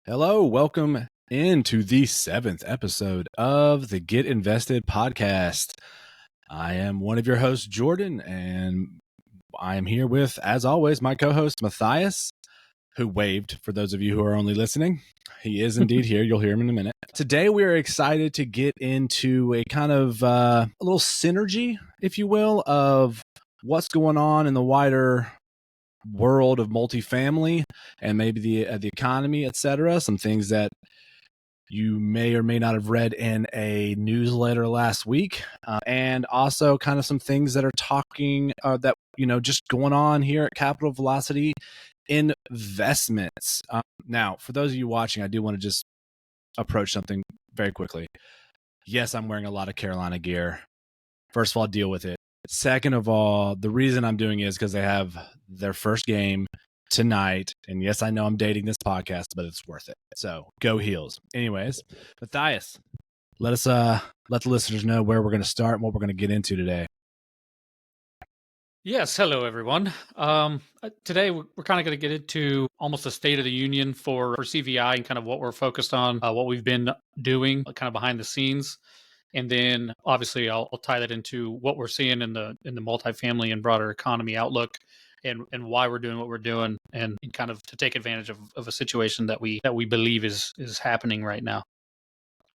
Hello, welcome into the 7th episode of the Get Invested podcast. I am one of your hosts, Jordan, and I am here with, as always, my co-host, Matthias, who waved for those of you who are only listening. He is indeed here. You'll hear him in a minute. Today, we are excited to get into a kind of a little synergy, if you will, of what's going on in the wider world of multifamily and maybe the economy, etc. Some things that you may or may not have read in a newsletter last week, and also kind of some things that are talking that just going on here at Capital Velocity Investments. Now, for those of you watching, I do want to just approach something very quickly. Yes, I'm wearing a lot of Carolina gear. First of all, deal with it. Second of all, the reason I'm doing it is because they have their first game tonight. And yes, I know I'm dating this podcast, but it's worth it. So go Heels. Anyways, Matthias, let the listeners know where we're going to start and what we're going to get into today. Yes, hello everyone. Today we're kind of going to get into almost a state of the union for CVI and kind of what we're focused on, what we've been doing, kind of behind the scenes, and then obviously I'll tie that into what we're seeing in the multifamily and broader economy outlook, and why we're doing what we're doing, and kind of to take advantage of a situation that we believe is happening right now.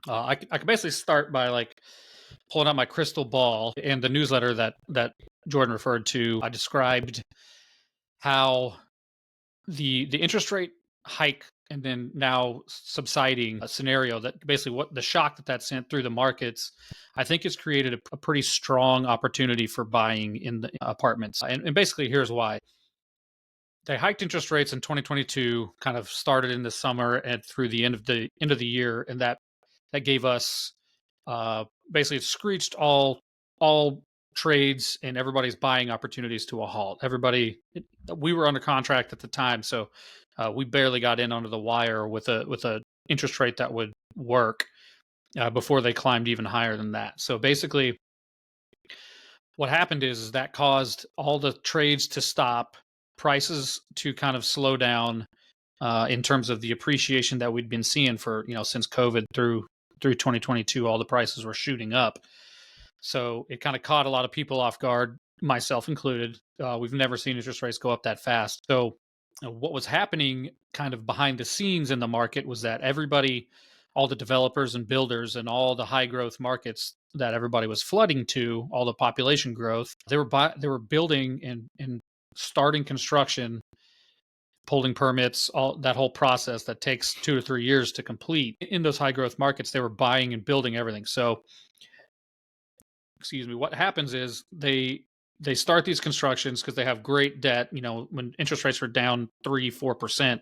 I can basically start by pulling out my crystal ball and the newsletter that Jordan referred to. I described how the interest rate hike and then now subsiding scenario, that basically what the shock that sent through the markets, I think has created a pretty strong opportunity for buying in the apartments. And basically here's why. They hiked interest rates in 2022, kind of started in the summer and through the end of the year, and that gave us basically it screeched all trades and everybody's buying opportunities to a halt. We were under contract at the time, so we barely got in under the wire with a interest rate that would work before they climbed even higher than that. So basically, what happened is that caused all the trades to stop, prices to kind of slow down in terms of the appreciation that we'd been seeing for since COVID through 2022. All the prices were shooting up. So it kind of caught a lot of people off guard, myself included. We've never seen interest rates go up that fast. So what was happening kind of behind the scenes in the market was that everybody, all the developers and builders and all the high growth markets that everybody was flooding to, all the population growth, they were building and starting construction, pulling permits, all that whole process that takes 2 to 3 years to complete. In those high growth markets, they were buying and building everything. So what happens is they start these constructions because they have great debt, when interest rates were down 3-4%.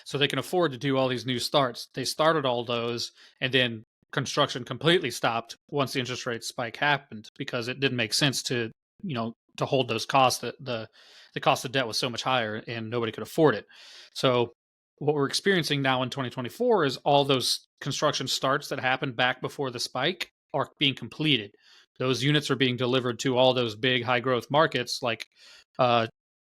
So they can afford to do all these new starts. They started all those, and then construction completely stopped once the interest rate spike happened, because it didn't make sense to hold those costs. The cost of debt was so much higher and nobody could afford it. So what we're experiencing now in 2024 is all those construction starts that happened back before the spike are being completed. Those units are being delivered to all those big high growth markets like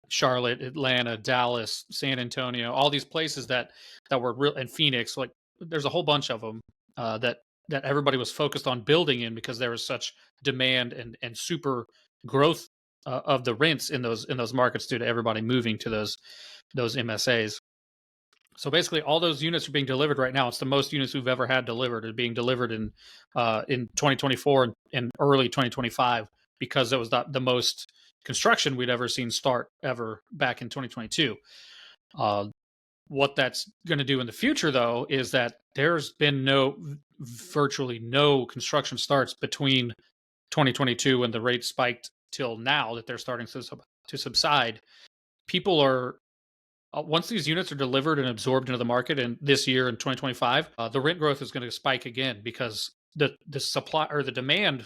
Charlotte, Atlanta, Dallas, San Antonio, all these places that were real, and Phoenix. Like there's a whole bunch of them that everybody was focused on building in because there was such demand and super growth of the rents in those markets due to everybody moving to those MSAs. So basically, all those units are being delivered right now. It's the most units we've ever had delivered. Are being delivered in 2024 and early 2025, because it was the most construction we'd ever seen start ever back in 2022. What that's going to do in the future, though, is that there's been virtually no construction starts between 2022 when the rate spiked till now that they're starting to subside. People are once these units are delivered and absorbed into the market, and this year in 2025, the rent growth is going to spike again, because the supply or the demand,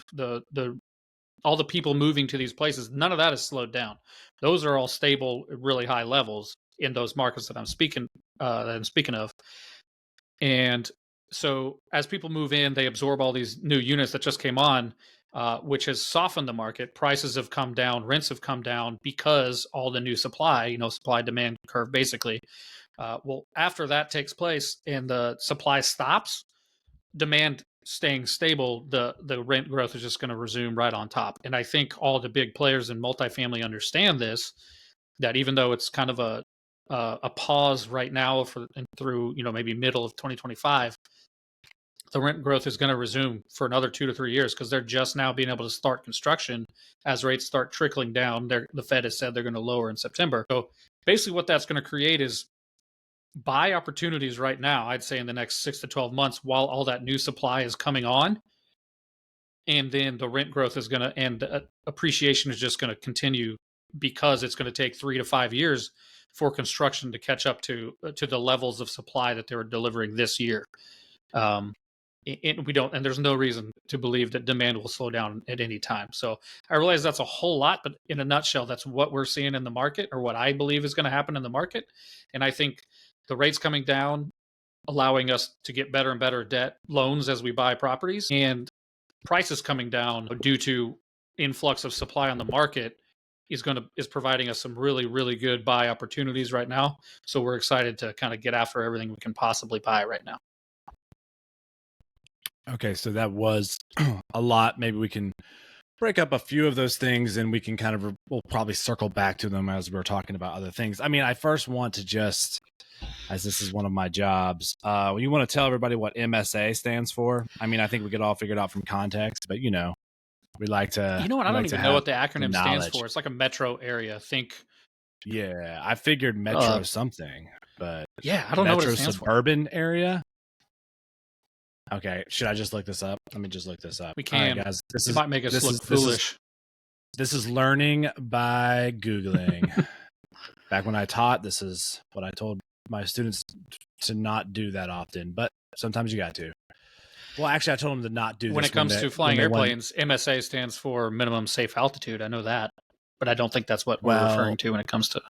all the people moving to these places, none of that has slowed down. Those are all stable, really high levels in those markets that I'm speaking of. And so as people move in, they absorb all these new units that just came on. which has softened the market. Prices have come down, rents have come down because all the new supply, supply demand curve basically. Well, after that takes place and the supply stops, demand staying stable, the rent growth is just going to resume right on top. And I think all the big players in multifamily understand this, that even though it's kind of a pause right now through maybe middle of 2025, the rent growth is going to resume for another 2 to 3 years because they're just now being able to start construction as rates start trickling down. The Fed has said they're going to lower in September. So basically, what that's going to create is buy opportunities right now, I'd say in the next 6 to 12 months while all that new supply is coming on. And then the rent growth is going to, and appreciation is just going to continue because it's going to take 3 to 5 years for construction to catch up to the levels of supply that they were delivering this year. And there's no reason to believe that demand will slow down at any time. So I realize that's a whole lot, but in a nutshell, that's what we're seeing in the market, or what I believe is going to happen in the market. And I think the rates coming down, allowing us to get better and better debt loans as we buy properties, and prices coming down due to influx of supply on the market is providing us some really, really good buy opportunities right now. So we're excited to kind of get after everything we can possibly buy right now. Okay, so that was a lot. Maybe we can break up a few of those things and we can we'll probably circle back to them as we're talking about other things. I mean, I first want to just, as this is one of my jobs, you want to tell everybody what MSA stands for? I mean, I think we could all figure it out from context, but we like to. I don't even know what the acronym stands for. It's like a metro area. Yeah, I figured metro something, but yeah, I don't know what it stands suburban for. area. Okay, should I just look this up? Let me just look this up. We can, right, guys. This might make us look foolish. This is learning by Googling. Back when I taught, this is what I told my students to not do that often, but sometimes you got to. Well, actually, I told them to not do this. When it comes to flying airplanes, MSA stands for minimum safe altitude. I know that, but I don't think that's what we're referring to when it comes to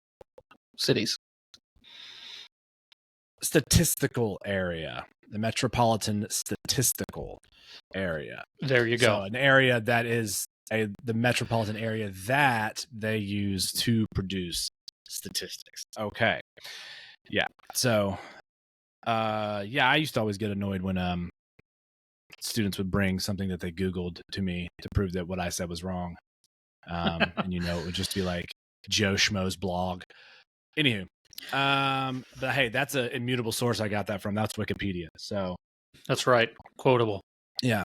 cities. Statistical area. The metropolitan statistical area. There you go. So an area that is the metropolitan area that they use to produce statistics. Okay. Yeah. So, I used to always get annoyed when students would bring something that they Googled to me to prove that what I said was wrong. And it would just be like Joe Schmo's blog. Anywho. But hey, that's an immutable source I got that from. That's Wikipedia. So that's right. Quotable. Yeah.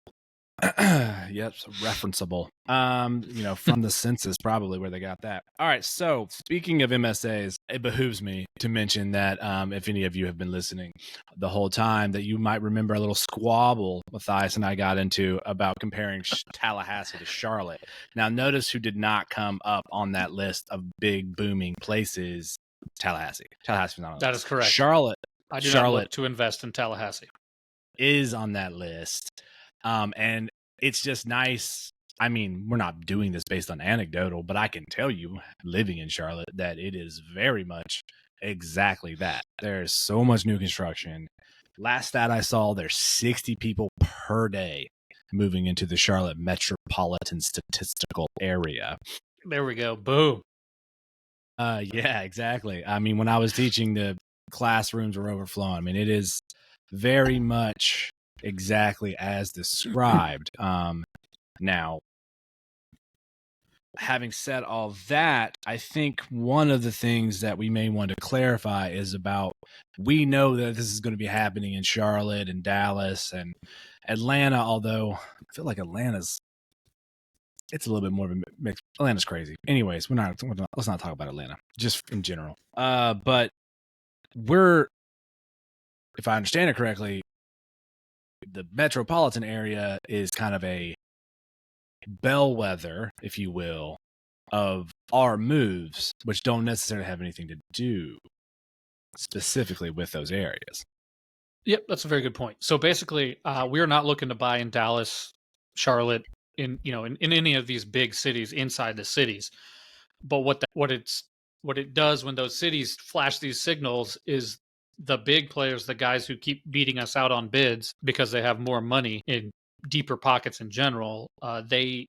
Yep. So referenceable. From the census, probably where they got that. All right. So speaking of MSAs, it behooves me to mention that if any of you have been listening the whole time, that you might remember a little squabble Matthias and I got into about comparing Tallahassee to Charlotte. Now, notice who did not come up on that list of big booming places. Tallahassee. Tallahassee was not on that list. Is correct. Charlotte. I do not look to invest in Tallahassee. Is on that list. And it's just nice. I mean, we're not doing this based on anecdotal, but I can tell you, living in Charlotte, that it is very much exactly that. There's so much new construction. Last stat I saw, there's 60 people per day moving into the Charlotte metropolitan statistical area. There we go. Boom. Yeah, exactly. I mean, when I was teaching, the classrooms were overflowing. I mean, it is very much exactly as described. Now, having said all that, I think one of the things that we may want to clarify is about, we know that this is going to be happening in Charlotte and Dallas and Atlanta, although I feel like it's a little bit more of a mix. Atlanta's crazy. Anyways, let's not talk about Atlanta, just in general. But if I understand it correctly, the metropolitan area is kind of a bellwether, if you will, of our moves, which don't necessarily have anything to do specifically with those areas. Yep, that's a very good point. So basically, we are not looking to buy in Dallas, Charlotte, in any of these big cities inside the cities. But what it does when those cities flash these signals is the big players, the guys who keep beating us out on bids because they have more money in deeper pockets in general, they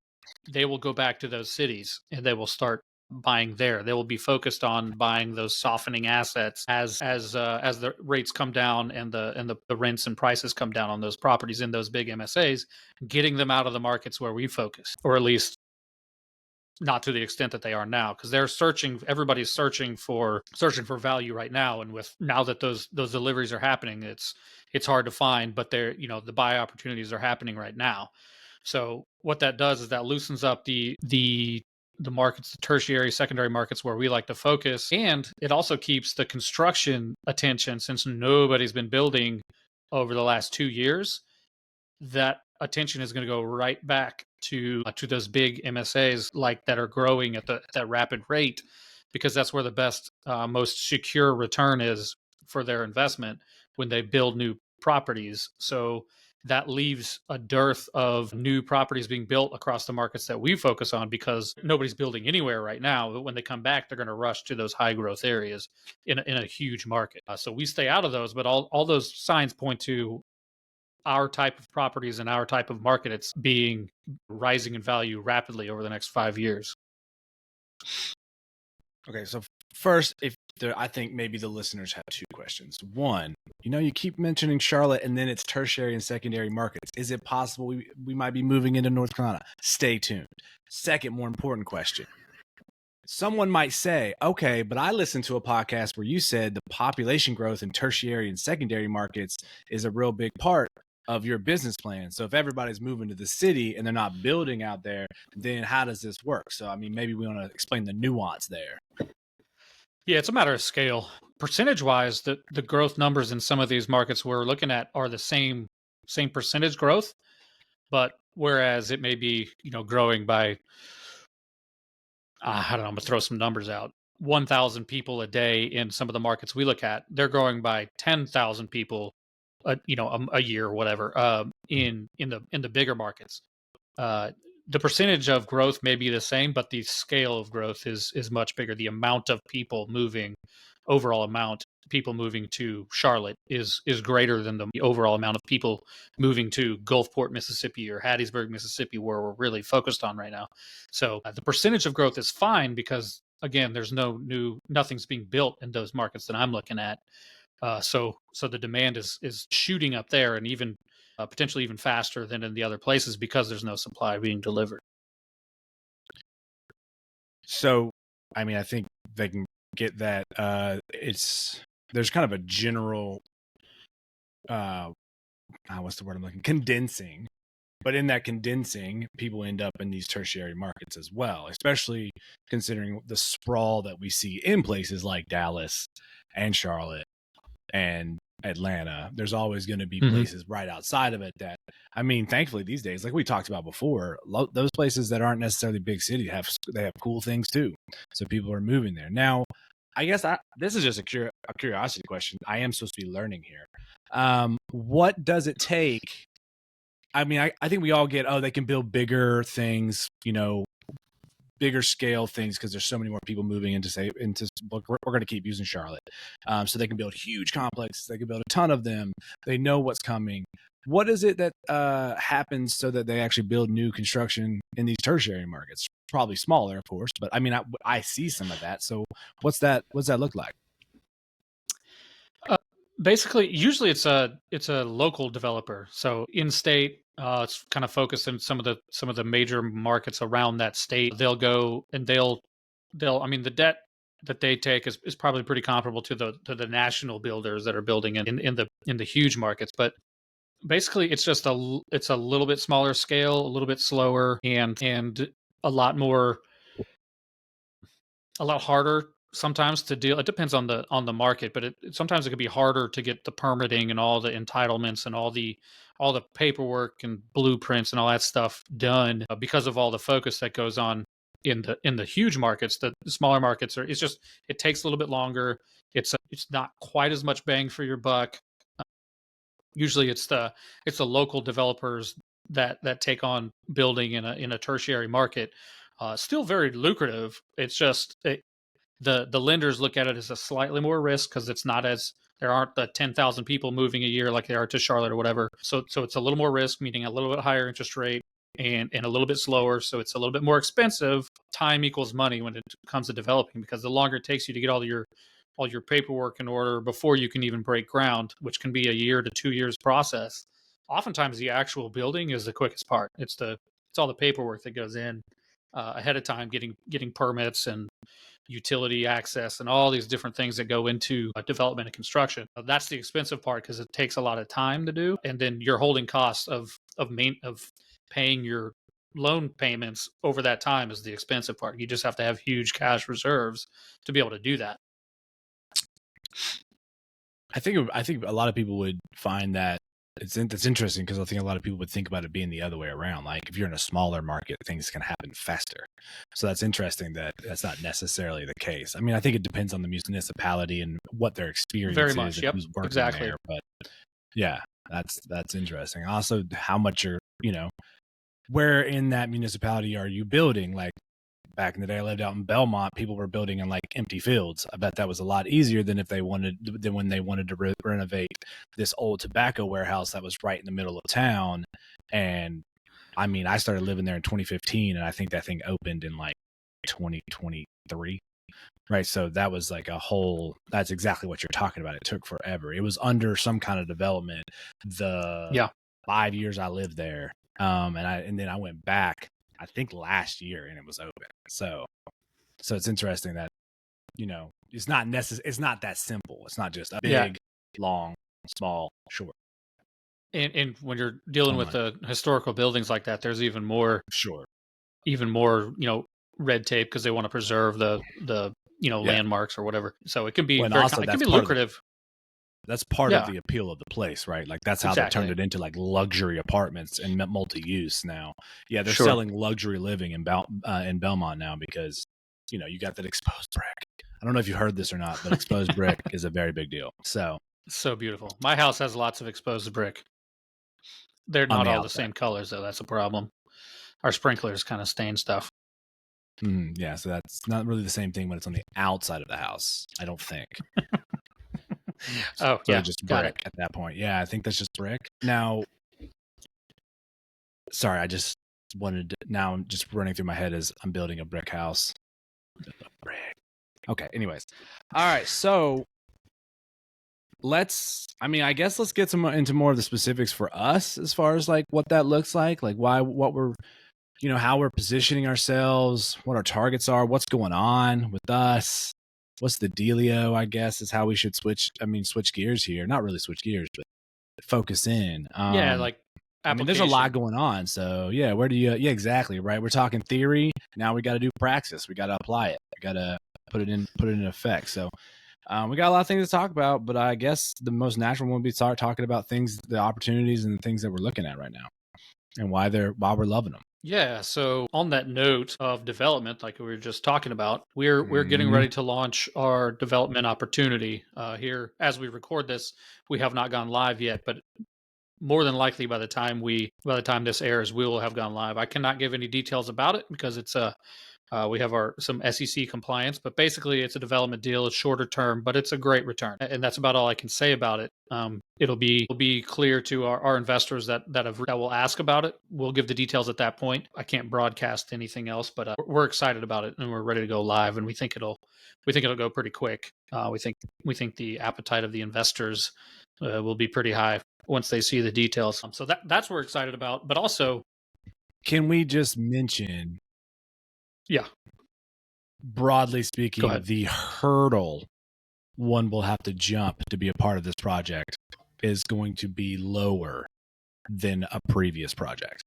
will go back to those cities and they will start buying there. They will be focused on buying those softening assets as the rates come down and the rents and prices come down on those properties in those big MSAs, getting them out of the markets where we focus, or at least not to the extent that they are now, because everybody's searching for value right now, and with now that those deliveries are happening, it's hard to find, but the buy opportunities are happening right now. So what that does is that loosens up the markets, the tertiary, secondary markets where we like to focus, and it also keeps the construction attention, since nobody's been building over the last 2 years. That attention is going to go right back to those big MSAs like that are growing at that rapid rate, because that's where the best, most secure return is for their investment when they build new properties. So that leaves a dearth of new properties being built across the markets that we focus on, because nobody's building anywhere right now. But when they come back, they're going to rush to those high growth areas in a huge market. So we stay out of those, but all those signs point to our type of properties and our type of market, it's being rising in value rapidly over the next 5 years. Okay, so first, I think maybe the listeners have two questions. One, you keep mentioning Charlotte, and then it's tertiary and secondary markets. Is it possible we might be moving into North Carolina? Stay tuned. Second, more important question. Someone might say, okay, but I listened to a podcast where you said the population growth in tertiary and secondary markets is a real big part of your business plan. So if everybody's moving to the city and they're not building out there, then how does this work? So, I mean, maybe we want to explain the nuance there. Yeah, it's a matter of scale. Percentage wise, the growth numbers in some of these markets we're looking at are the same percentage growth, but whereas it may be, growing by, I don't know, I'm gonna throw some numbers out. 1,000 people a day in some of the markets we look at, they're growing by 10,000 people a year or whatever, in the bigger markets. The percentage of growth may be the same, but the scale of growth is much bigger. The amount of people moving, overall amount people moving to Charlotte is greater than the overall amount of people moving to Gulfport, Mississippi, or Hattiesburg, Mississippi, where we're really focused on right now. So the percentage of growth is fine, because again, there's nothing's being built in those markets that I'm looking at. So the demand is shooting up there, and even potentially even faster than in the other places, because there's no supply being delivered. So, I mean, I think they can get that. There's kind of a general, what's the word I'm looking? Condensing. But in that condensing, people end up in these tertiary markets as well, especially considering the sprawl that we see in places like Dallas and Charlotte and Atlanta. There's always going to be places right outside of it that, I mean, thankfully these days, like we talked about before, those places that aren't necessarily big cities they have cool things too. So people are moving there. Now, I guess this is just a curiosity question. I am supposed to be learning here. What does it take? I mean, I think we all get, they can build bigger things, bigger scale things, because there's so many more people moving we're going to keep using Charlotte. So they can build huge complexes. They can build a ton of them. They know what's coming. What is it that happens so that they actually build new construction in these tertiary markets? Probably smaller, of course, but I mean, I see some of that. So what's that look like? Basically, usually it's a local developer. So in state, it's kind of focused in some of the major markets around that state. They'll go and they'll I mean, the debt that they take is probably pretty comparable to the national builders that are building in the huge markets. But basically, it's just a little bit smaller scale, a little bit slower, and a lot harder sometimes to deal. It depends on the market, but sometimes it could be harder to get the permitting and all the entitlements and all the paperwork and blueprints and all that stuff done, because of all the focus that goes on in the huge markets. The smaller markets it takes a little bit longer. It's not quite as much bang for your buck. Usually it's the local developers that take on building in a tertiary market. Still very lucrative. It's just The lenders look at it as a slightly more risk because there aren't the 10,000 people moving a year like there are to Charlotte or whatever. So it's a little more risk, meaning a little bit higher interest rate and a little bit slower. So it's a little bit more expensive. Time equals money when it comes to developing, because the longer it takes you to get all your paperwork in order before you can even break ground, which can be a year to 2 years process. Oftentimes the actual building is the quickest part. It's all the paperwork that goes in ahead of time, getting permits and utility access and all these different things that go into development and construction. That's the expensive part because it takes a lot of time to do, and then your holding costs of paying your loan payments over that time is the expensive part. You just have to have huge cash reserves to be able to do that. I think a lot of people would find that it's interesting, because I think a lot of people would think about it being the other way around. Like, if you're in a smaller market, things can happen faster. So that's interesting that that's not necessarily the case. I mean, I think it depends on the municipality and what their experience Very is much. and Yep. who's working Exactly. there. But yeah, that's interesting. Also, how much where in that municipality are you building? Like, back in the day, I lived out in Belmont. People were building in like empty fields. I bet that was a lot easier than when they wanted to renovate this old tobacco warehouse that was right in the middle of town. And I mean, I started living there in 2015, and I think that thing opened in like 2023. Right. So that was like that's exactly what you're talking about. It took forever. It was under some kind of development the 5 years I lived there. And then I went back, I think last year, and it was open. So it's interesting that, it's not it's not that simple. It's not just a big, long, small, short. And when you're dealing with the historical buildings like that, there's even more red tape because they want to preserve the landmarks or whatever. So it can be it can be lucrative. That's part of the appeal of the place, right? Like, that's how they turned it into like luxury apartments and multi-use now. Yeah, they're selling luxury living in Belmont now because, you got that exposed brick. I don't know if you heard this or not, but exposed brick is a very big deal. So beautiful. My house has lots of exposed brick. They're not all the same colors, though. That's a problem. Our sprinklers kind of stain stuff. Yeah, so that's not really the same thing when it's on the outside of the house, I don't think. Just brick at that point. Yeah, I think that's just brick. Now, sorry, now I'm just running through my head as I'm building a brick house. Brick. Okay, anyways. All right, so I guess let's get into more of the specifics for us as far as like what that looks like what we're, how we're positioning ourselves, what our targets are, what's going on with us. What's the dealio, I guess, is how we should switch gears here. Not really switch gears, but focus in. Like application. I mean, there's a lot going on. So, yeah, where do you... Yeah, exactly, right? We're talking theory. Now we got to do praxis. We got to apply it. We got to put it in effect. So, we got a lot of things to talk about, but I guess the most natural one would be to start talking about the opportunities and the things that we're looking at right now and why we're loving them. Yeah, so on that note of development, like we were just talking about, we're getting ready to launch our development opportunity here. As we record this, we have not gone live yet, but more than likely by the time this airs, we will have gone live. I cannot give any details about it because it's we have some SEC compliance, but basically it's a development deal. It's shorter term, but it's a great return, and that's about all I can say about it. It'll be clear to our investors that will ask about it. We'll give the details at that point. I can't broadcast anything else, but we're excited about it and we're ready to go live, and we think it'll go pretty quick. We think the appetite of the investors will be pretty high once they see the details. So that's what we're excited about. But also, can we just mention? Yeah. Broadly speaking, the hurdle one will have to jump to be a part of this project is going to be lower than a previous project.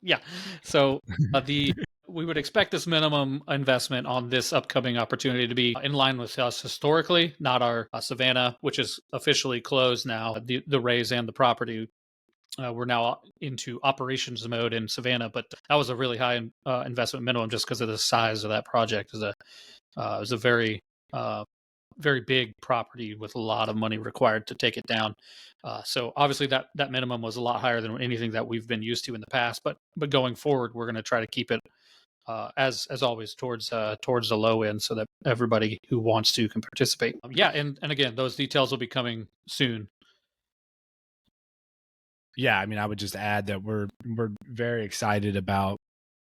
Yeah. So we would expect this minimum investment on this upcoming opportunity to be in line with us historically, not our Savannah, which is officially closed now, the raise and the property. We're now into operations mode in Savannah, but that was a really high investment minimum just because of the size of that project. It was a very, very big property with a lot of money required to take it down. So obviously that minimum was a lot higher than anything that we've been used to in the past. But going forward, we're going to try to keep it as always towards the low end, so that everybody who wants to can participate. Yeah, and again, those details will be coming soon. Yeah, I mean, I would just add that we're very excited about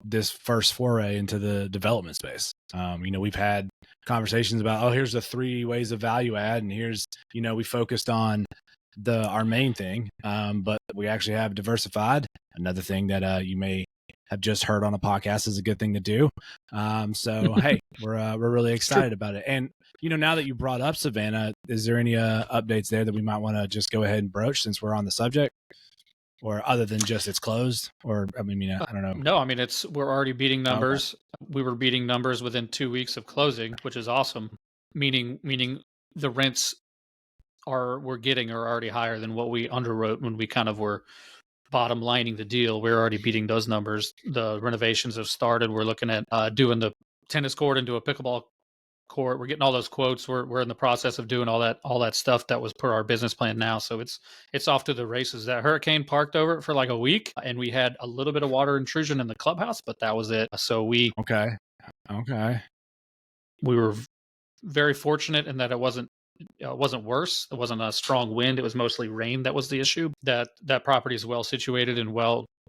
this first foray into the development space. We've had conversations about, oh, here's the 3 ways of value add, and here's, we focused on our main thing, but we actually have diversified. Another thing that you may have just heard on a podcast is a good thing to do. So hey, we're really excited about it. And now that you brought up Savannah, is there any updates there that we might want to just go ahead and broach since we're on the subject? Or other than just it's closed? Or I don't know. No, I mean we're already beating numbers. Okay. We were beating numbers within 2 weeks of closing, which is awesome. Meaning the rents we're getting are already higher than what we underwrote when we kind of were bottom lining the deal. We're already beating those numbers. The renovations have started. We're looking at doing the tennis court into a pickleball court. We're getting all those quotes. We're in the process of doing all that stuff that was per our business plan now. So it's off to the races. That hurricane parked over it for like a week, and we had a little bit of water intrusion in the clubhouse, but that was it. So we were very fortunate in that it wasn't worse. It wasn't a strong wind. It was mostly rain that was the issue. That property is well situated and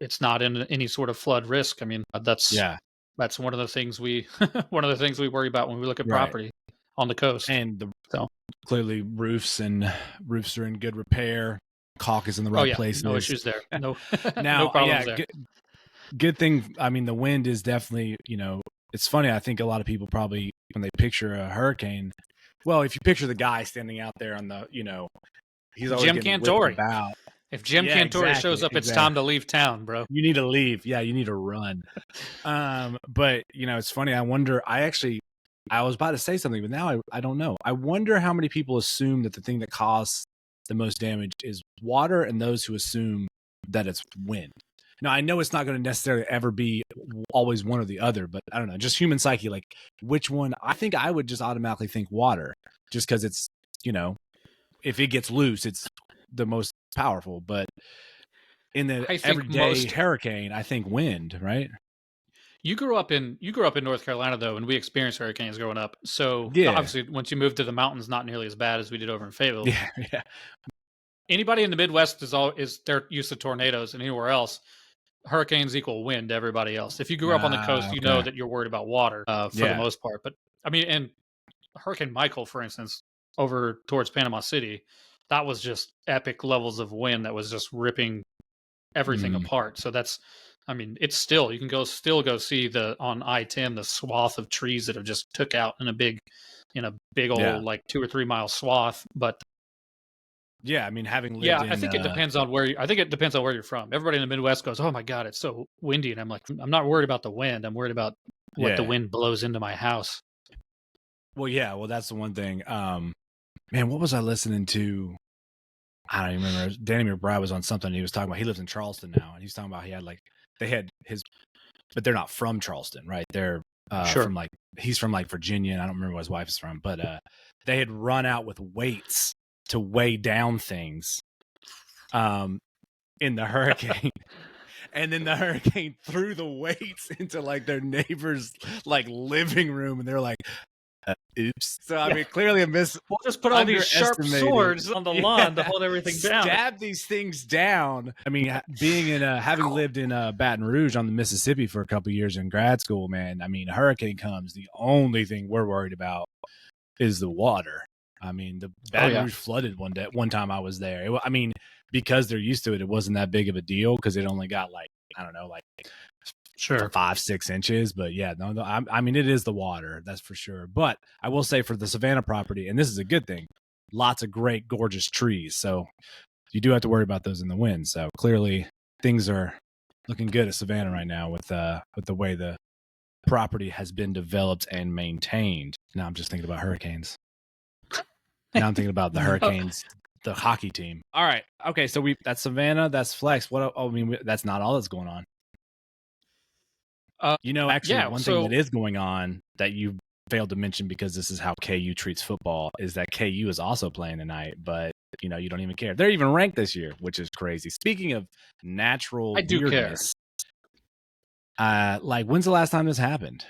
it's not in any sort of flood risk. I mean, that's one of the things we worry about when we look at property on the coast. And clearly roofs are in good repair. Caulk is in the right place. No issues there. No, now, no problems there. Good thing. I mean, the wind is definitely, it's funny. I think a lot of people probably, when they picture a hurricane, well, if you picture the guy standing out there on the, he's always Jim Cantori. About. If Jim Cantori shows up, it's time to leave town, bro. You need to leave. Yeah, you need to run. But it's funny. I wonder. I was about to say something, but now I don't know. I wonder how many people assume that the thing that caused the most damage is water, and those who assume that it's wind. Now, I know it's not going to necessarily ever be always one or the other, but I don't know, just human psyche, like which one. I think I would just automatically think water, just because it's, if it gets loose, it's the most powerful. But in the everyday hurricane, I think wind, right? You grew up in North Carolina, though, and we experienced hurricanes growing up. So obviously, once you move to the mountains, not nearly as bad as we did over in Fayetteville. Yeah. Anybody in the Midwest is they're used to tornadoes, and anywhere else, hurricanes equal wind to everybody else. If you grew up on the coast, you know that you're worried about water for the most part. But I mean, and Hurricane Michael, for instance, over towards Panama City, that was just epic levels of wind that was just ripping everything apart. So it's still, you can still go see on I-10 the swath of trees that have just took out in a big old like 2 or 3 mile swath. But yeah, I mean, having lived I think it depends on where you're from. Everybody in the Midwest goes, "Oh my God, it's so windy," and I'm like, I'm not worried about the wind. I'm worried about what the wind blows into my house. Well, that's the one thing. Man, what was I listening to? I don't even remember. Danny McBride was on something. He was talking about, he lives in Charleston now, and he's talking about but they're not from Charleston, right? They're from he's from like Virginia, and I don't remember where his wife is from, but they had run out with weights to weigh down things in the hurricane. And then the hurricane threw the weights into like their neighbor's like living room, and they're like, oops. So I mean, clearly we'll just put all these sharp swords on the lawn to hold everything down. Stab these things down. I mean, having lived in Baton Rouge on the Mississippi for a couple of years in grad school, man. I mean, a hurricane comes, the only thing we're worried about is the water. I mean, the Baton Rouge flooded one time I was there. Because they're used to it, it wasn't that big of a deal because it only got 5-6 inches. But yeah, no, I mean, it is the water, that's for sure. But I will say for the Savannah property, and this is a good thing, lots of great, gorgeous trees. So you do have to worry about those in the wind. So clearly things are looking good at Savannah right now with the way the property has been developed and maintained. Now I'm just thinking about hurricanes. Now I'm thinking about the Hurricanes, the hockey team. All right. Okay. So that's Savannah. That's Flex. That's not all that's going on. One thing that is going on that you failed to mention, because this is how KU treats football, is that KU is also playing tonight, but you don't even care. They're even ranked this year, which is crazy. Speaking of natural weirdness, Like, when's the last time this happened?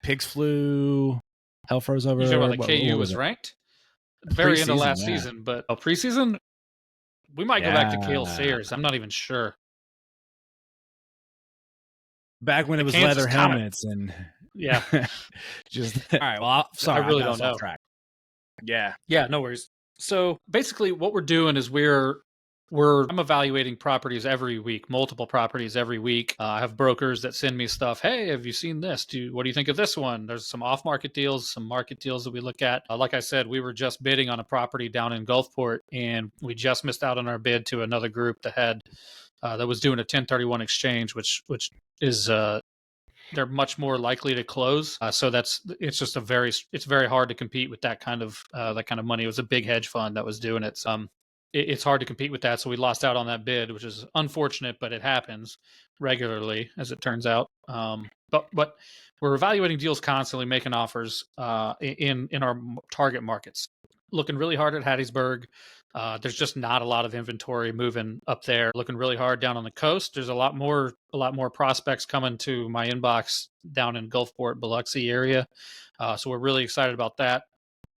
Pigs flew, hell froze over. You talking about the What KU was was it? ranked at the very end of Preseason, last yeah. season, but preseason we might go back to Cale Yeah. Sayers. I'm not even sure. Back when The it was Kansas leather kind of, helmets and yeah. just all right. Well, I sorry, I really got don't us off know. track. Yeah. Yeah, no worries. So basically, what we're doing is I'm evaluating properties every week, multiple properties every week. I have brokers that send me stuff. Hey, have you seen this? What do you think of this one? There's some off-market deals, some market deals that we look at. Like I said, we were just bidding on a property down in Gulfport, and we just missed out on our bid to another group that was doing a 1031 exchange, which is they're much more likely to close. So it's very hard to compete with that kind of money. It was a big hedge fund that was doing it. So, it's hard to compete with that. So we lost out on that bid, which is unfortunate, but it happens regularly, as it turns out. But we're evaluating deals constantly, making offers in our target markets. Looking really hard at Hattiesburg. There's just not a lot of inventory moving up there. Looking really hard down on the coast. There's a lot more prospects coming to my inbox down in Gulfport, Biloxi area. So we're really excited about that,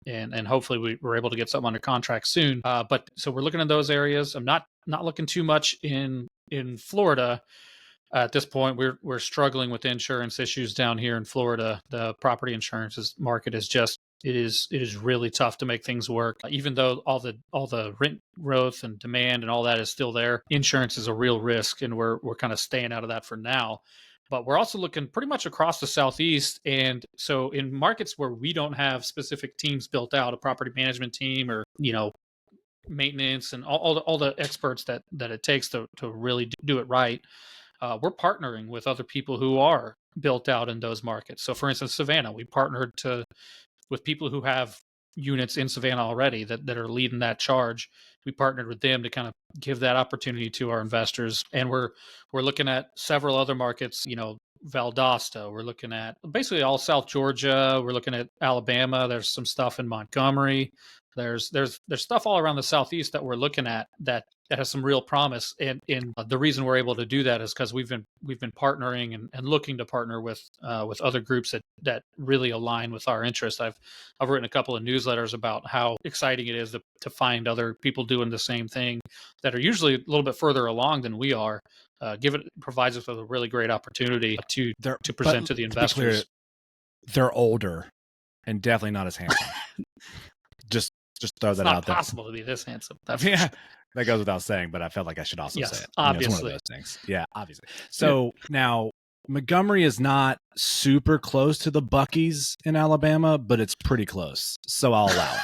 and hopefully we're able to get something under contract soon. But so we're looking at those areas. I'm not looking too much in Florida. At this point, we're struggling with insurance issues down here in Florida. The property insurance market is just it is really tough to make things work. Even though all the rent growth and demand and all that is still there, insurance is a real risk, and we're kind of staying out of that for now. But we're also looking pretty much across the Southeast, and so in markets where we don't have specific teams built out, a property management team or maintenance and all the experts that it takes to really do it right. We're partnering with other people who are built out in those markets. So, for instance, Savannah, we partnered with people who have units in Savannah already that are leading that charge. We partnered with them to kind of give that opportunity to our investors, and we're looking at several other markets. Valdosta. We're looking at basically all South Georgia. We're looking at Alabama. There's some stuff in Montgomery. There's stuff all around the Southeast that we're looking at that has some real promise. And the reason we're able to do that is because we've been partnering and looking to partner with other groups that really align with our interests. I've written a couple of newsletters about how exciting it is to find other people doing the same thing that are usually a little bit further along than we are. Provides us with a really great opportunity to present to the investors. Clear, they're older and definitely not as handsome. just throw that out there. It's not possible to be this handsome. That's yeah, that goes without saying, but I felt like I should also say it. Obviously. It's one of those things. Yeah, obviously. So now Montgomery is not super close to the Buc-ee's in Alabama, but it's pretty close. So I'll allow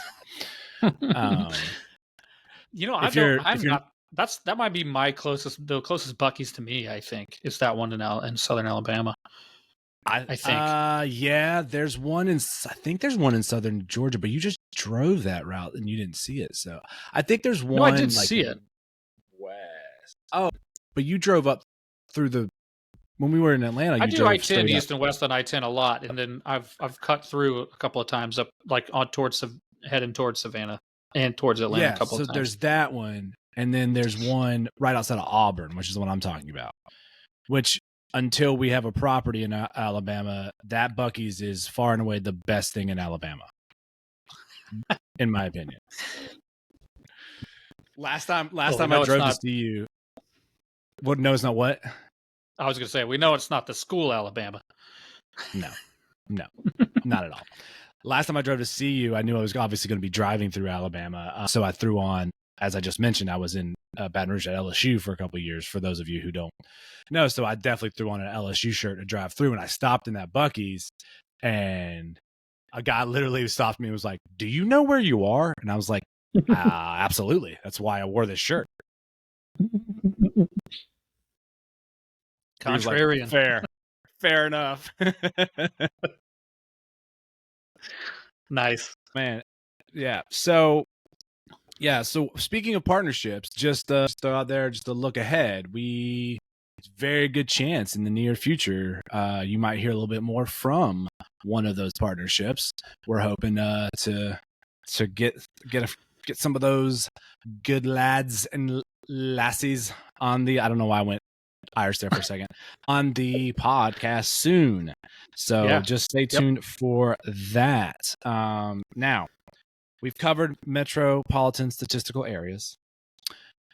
it. That might be the closest Buc-ee's to me. I think is that one in Southern Alabama. I think. Yeah, there's one I think there's one in Southern Georgia, but you just drove that route and you didn't see it. So I think there's one. No, I did see it. West. Oh, but you drove up through when we were in Atlanta. I do I-10 east and west on I-10 a lot, and then I've cut through a couple of times up heading towards Savannah and towards Atlanta a couple of times. So there's that one, and then there's one right outside of Auburn, which is the one I'm talking about. Which, until we have a property in Alabama, that Buc-ee's is far and away the best thing in Alabama, in my opinion. Last time I drove to see you. What? No, it's not what? I was going to say, we know it's not the school Alabama. No, not at all. Last time I drove to see you, I knew I was obviously going to be driving through Alabama. So I threw on, as I just mentioned, I was in Baton Rouge at LSU for a couple of years, for those of you who don't know. So I definitely threw on an LSU shirt to drive through, and I stopped in that Buc-ee's, and a guy literally stopped me and was like, "Do you know where you are?" And I was like, absolutely. That's why I wore this shirt. Contrarian. Like, fair enough. Nice, man. Yeah. So speaking of partnerships, just out there, just to look ahead, it's a very good chance in the near future you might hear a little bit more from one of those partnerships. We're hoping to get some of those good lads and lassies on the. I don't know why I went Irish there for a second, on the podcast soon. So just stay tuned for that. Now, we've covered metropolitan statistical areas.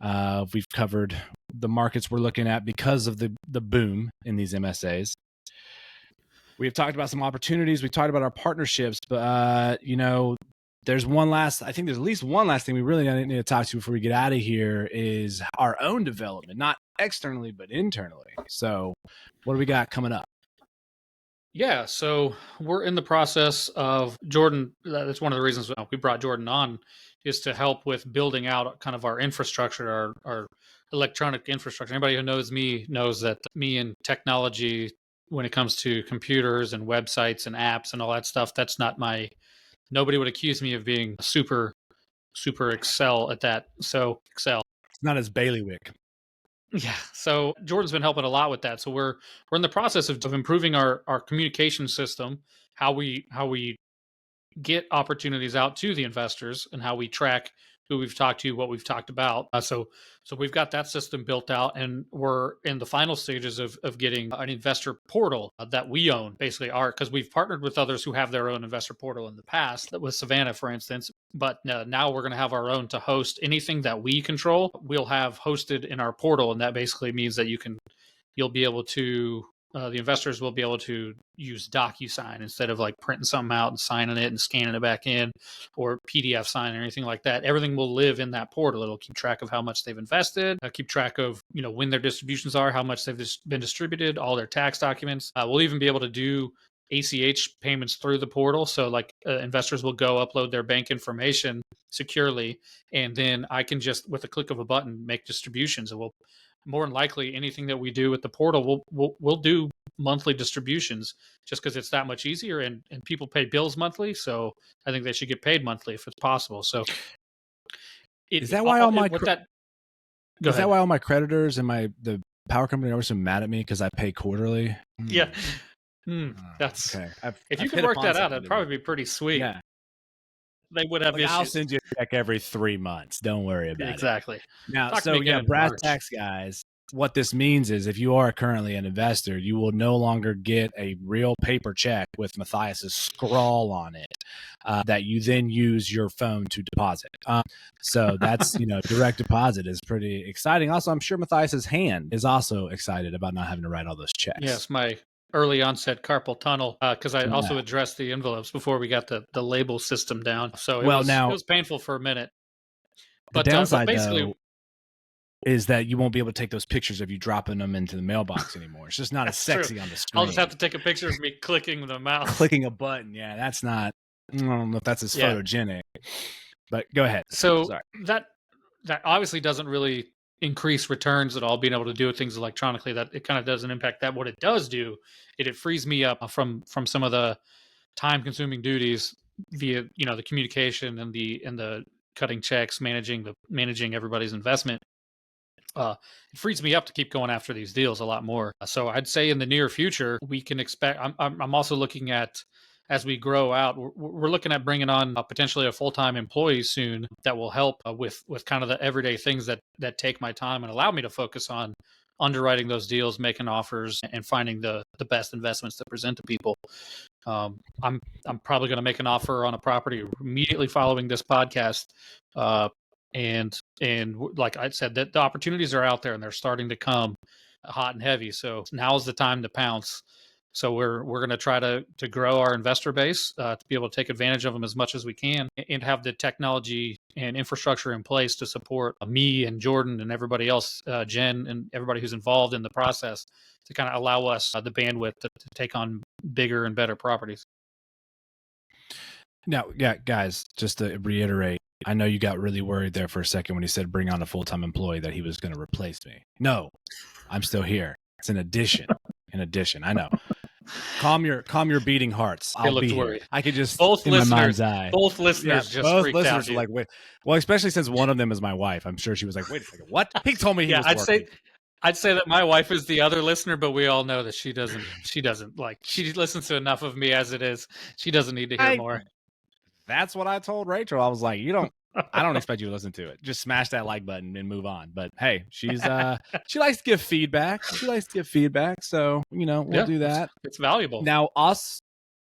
We've covered the markets we're looking at because of the boom in these MSAs. We've talked about some opportunities. We talked about our partnerships, but there's I think there's at least one last thing we really need to talk to before we get out of here is our own development, not externally, but internally. So what do we got coming up? Yeah, so we're in the process of Jordan. That's one of the reasons we brought Jordan on, is to help with building out kind of our infrastructure, our electronic infrastructure. Anybody who knows me knows that me and technology, when it comes to computers and websites and apps and all that stuff, that's not nobody would accuse me of being super excel at that. So excel. It's not as bailiwick. Yeah. So Jordan's been helping a lot with that. So we're in the process of improving our communication system, how we get opportunities out to the investors, and how we track who we've talked to, what we've talked about. So we've got that system built out, and we're in the final stages of getting an investor portal that we own, basically because we've partnered with others who have their own investor portal in the past, with Savannah, for instance. But now we're going to have our own to host anything that we control. We'll have hosted in our portal, and that basically means that you'll be able to the investors will be able to use DocuSign instead of like printing something out and signing it and scanning it back in, or PDF sign or anything like that. Everything will live in that portal. It'll keep track of how much they've invested, keep track of when their distributions are, how much they've been distributed, all their tax documents. We'll even be able to do ACH payments through the portal. So like investors will go upload their bank information securely, and then I can just, with a click of a button, make distributions. And we'll more than likely anything that we do with the portal, we'll do monthly distributions, just because it's that much easier, and people pay bills monthly. So I think they should get paid monthly if it's possible. So is that why all my creditors and the power company are always so mad at me because I pay quarterly? Yeah. That's okay. If you could work that out, that'd probably be pretty sweet. Yeah. They would have issues. I'll send you a check every 3 months. Don't worry about it. Exactly. Now, brass tacks, guys. What this means is if you are currently an investor, you will no longer get a real paper check with Matthias's scrawl on it that you then use your phone to deposit. So that's, direct deposit is pretty exciting. Also, I'm sure Matthias's hand is also excited about not having to write all those checks. Yes, my early onset carpal tunnel, because I also addressed the envelopes before we got the label system down. So it was painful for a minute. But the downside, though, is that you won't be able to take those pictures of you dropping them into the mailbox anymore. It's just not as sexy on the screen. I'll just have to take a picture of me clicking the mouse. Clicking a button. Yeah, that's not, I don't know if that's as photogenic. But go ahead. So that obviously doesn't really increase returns at all, being able to do things electronically. That it kind of doesn't impact that. What it does do, it frees me up from some of the time-consuming duties via the communication and the cutting checks, managing everybody's investment. It frees me up to keep going after these deals a lot more. So I'd say in the near future, we can expect. I'm also looking at, as we grow out, we're looking at bringing on potentially a full-time employee soon that will help with kind of the everyday things that take my time and allow me to focus on underwriting those deals, making offers, and finding the best investments to present to people. I'm probably going to make an offer on a property immediately following this podcast. And like I said, that the opportunities are out there and they're starting to come hot and heavy. So now's the time to pounce. So we're going to try to grow our investor base to be able to take advantage of them as much as we can, and have the technology and infrastructure in place to support me and Jordan and everybody else, Jen and everybody who's involved in the process, to kind of allow us the bandwidth to take on bigger and better properties. Now, guys, just to reiterate, I know you got really worried there for a second when he said bring on a full-time employee that he was going to replace me. No, I'm still here. It's an addition. I know. Calm your beating hearts. I'll be here. I could just both in listeners, my mind's eye. Both listeners just both freaked listeners out. Are like, wait. Well, especially since one of them is my wife. I'm sure she was like, wait a second, what? He told me he was working. I'd say that my wife is the other listener, but we all know that she doesn't like. She listens to enough of me as it is. She doesn't need to hear more. That's what I told Rachel. I was like, you don't I don't expect you to listen to it. Just smash that like button and move on. But hey, she likes to give feedback. So, we'll do that. It's valuable. Now, also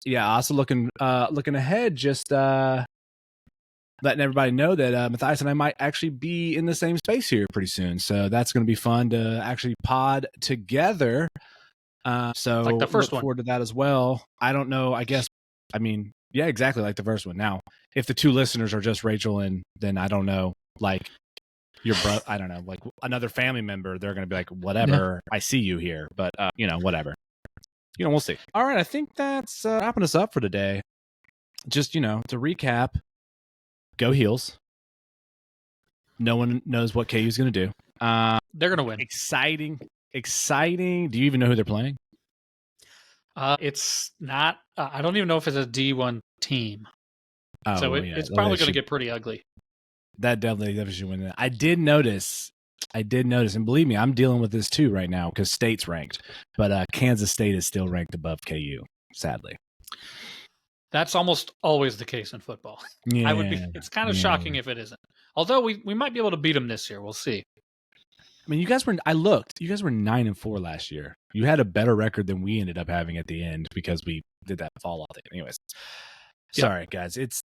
looking ahead, just letting everybody know that Matthias and I might actually be in the same space here pretty soon. So that's going to be fun to actually pod together. So like the first look forward to that as well. I don't know. Yeah, exactly like the first one. Now, if the two listeners are just Rachel and then I don't know, like your brother, I don't know, like another family member, they're going to be like, whatever, I see you here, but whatever. We'll see. All right, I think that's wrapping us up for today. Just, to recap, go Heels. No one knows what KU is going to do. They're going to win. Exciting. Do you even know who they're playing? It's not. I don't even know if it's a D1 team. So it's probably going to get pretty ugly. That definitely should win. I did notice, and believe me, I'm dealing with this too right now because State's ranked, but Kansas State is still ranked above KU, sadly. That's almost always the case in football. Yeah, it's kind of shocking if it isn't. Although we might be able to beat them this year. We'll see. I mean, you guys were 9-4 last year. You had a better record than we ended up having at the end because we did that fall off thing. Anyways, sorry guys. It's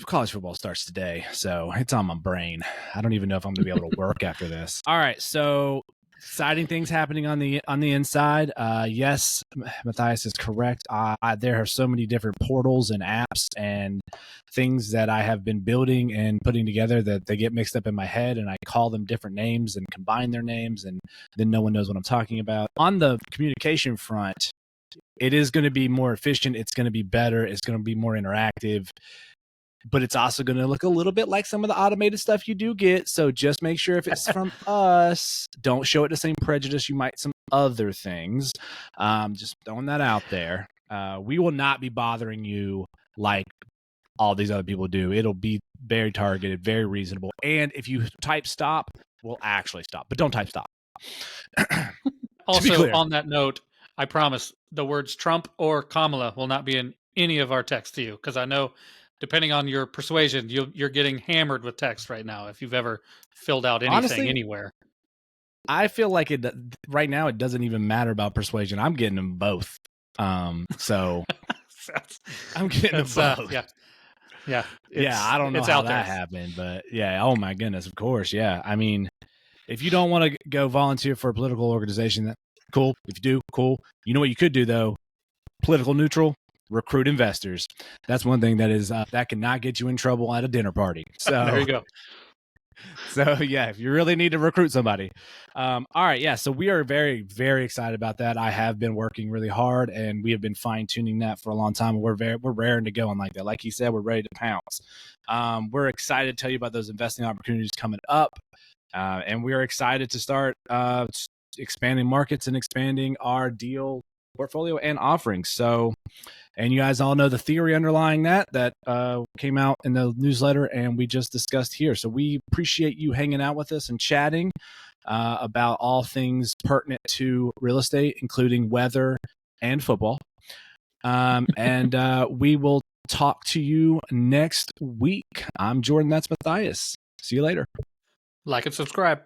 college football starts today, so it's on my brain. I don't even know if I'm gonna be able to work after this. All right, so exciting things happening on the inside. Yes, Matthias is correct. There are so many different portals and apps and things that I have been building and putting together that they get mixed up in my head, and I call them different names and combine their names, and then no one knows what I'm talking about. On the communication front, it is going to be more efficient. It's going to be better. It's going to be more interactive. But it's also going to look a little bit like some of the automated stuff you do get. So just make sure if it's from us, don't show it the same prejudice you might some other things. Just throwing that out there. We will not be bothering you like all these other people do. It'll be very targeted, very reasonable. And if you type stop, we'll actually stop. But don't type stop. Also, on that note, I promise the words Trump or Kamala will not be in any of our text to you because I know – depending on your persuasion, you're getting hammered with text right now if you've ever filled out anything. Honestly, anywhere. I feel like right now it doesn't even matter about persuasion. I'm getting them both. So I'm getting them both. Yeah. I don't know how that happened, but yeah. Oh my goodness. Of course. Yeah. I mean, if you don't want to go volunteer for a political organization, that's cool. If you do, cool. You know what you could do though? Political neutral. Recruit investors. That's one thing that is that cannot get you in trouble at a dinner party. So there you go. So yeah, if you really need to recruit somebody. All right, yeah. So we are very, very excited about that. I have been working really hard, and we have been fine tuning that for a long time. We're raring to go on like that. Like he said, we're ready to pounce. We're excited to tell you about those investing opportunities coming up, and we are excited to start expanding markets and expanding our deal portfolio and offerings. So. And you guys all know the theory underlying that came out in the newsletter and we just discussed here. So we appreciate you hanging out with us and chatting about all things pertinent to real estate, including weather and football. And we will talk to you next week. I'm Jordan. That's Matthias. See you later. Like and subscribe.